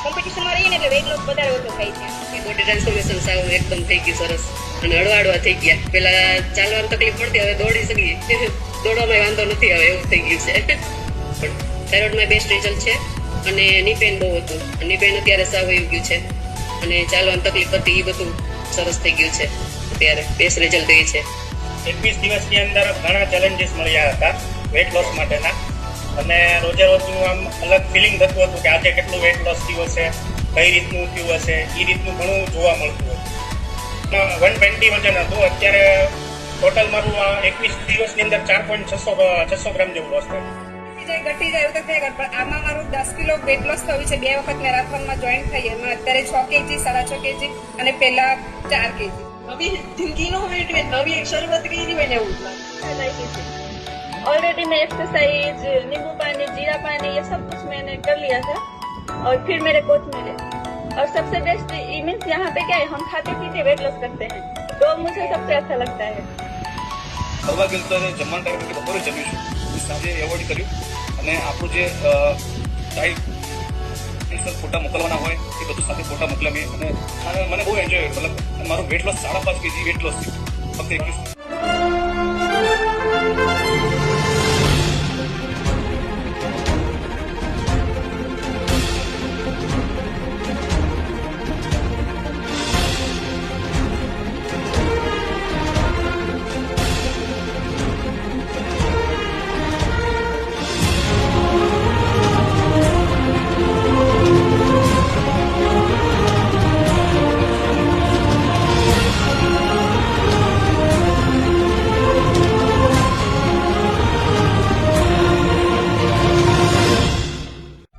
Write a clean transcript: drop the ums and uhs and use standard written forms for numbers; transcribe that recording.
કોમ્પિટિશનમાં રહીએ ને એટલે વેઇટ લોસ વધારે ઓછો થાય છે. બોડી ટ્રાન્સફોર્મેશન સાવ એકદમ થઈ ગયું સરસ અને હળવા થઈ ગયા. પેલા ચાલવાની તકલીફ પડતી, હવે દોડી શકીએ, દોડવામાં વાંધો નથી હવે એવું થઈ ગયું છે. પણ થાઇરોઇડમાં બેસ્ટ રિઝલ્ટ છે અને ની પેન બહુ હતું, ની પેન અત્યારે સાવ વયું ગયું છે અને ચાલવાની તકલીફ હતી એ બધું સરસ થઈ ગયું છે. અત્યારે બેસ્ટ રિઝલ્ટ એ છે. 21 દિવસની અંદર ઘણા ચેલેન્જીસ મળ્યા હતા વેઇટ લોસ માટેના અને રોજે રોજનું આમ અલગ ફિલિંગ થતું હતું કે આજે કેટલું વેઇટ લોસ થયું હશે, કઈ રીતનું થયું હશે, એ રીતનું ઘણું જોવા મળતું હતું. 120 વજન હતું, અત્યારે ટોટલ મારું 21 દિવસની અંદર 4.600 ગ્રામ જેવું લોસ થયું. ઘટી જાય એવું તો થાય, પણ આમાં મારું 10 કિલો વેટ લોસ થયું છે. 2 વખત મેરાથોનમાં જોઈન્ટ થઈ, એમાં અત્યારે 6 કેજી, 6.5 કેજી અને પહેલા 4 કેજી. नवी जिंदगी नो वेट में नवी एक शुरुआत करी मैंने लाइक ऑलरेडी मैं एक्सरसाइज, नींबू पानी, जीरा पानी, ये सब कुछ मैंने कर लिया था और फिर मेरे कोच मिले और सबसे बेस्ट मीन्स यहाँ पे क्या है, हम खाते पीते वेट लॉस करते हैं तो मुझे सबसे अच्छा लगता है. ફરવા ગયો ત્યારે જમવાના ટાઈમે બપોરે જમીશું, સાંજે એવોર્ડ કર્યું અને આપણું જે ડાયટ ફોટા મોકલવાના હોય એ બધું સાથે ફોટા મોકલ્યા મેં અને મને બહુ એન્જોય, મતલબ મારું weight loss 5.5 KG weight loss થયું ફક્ત 21.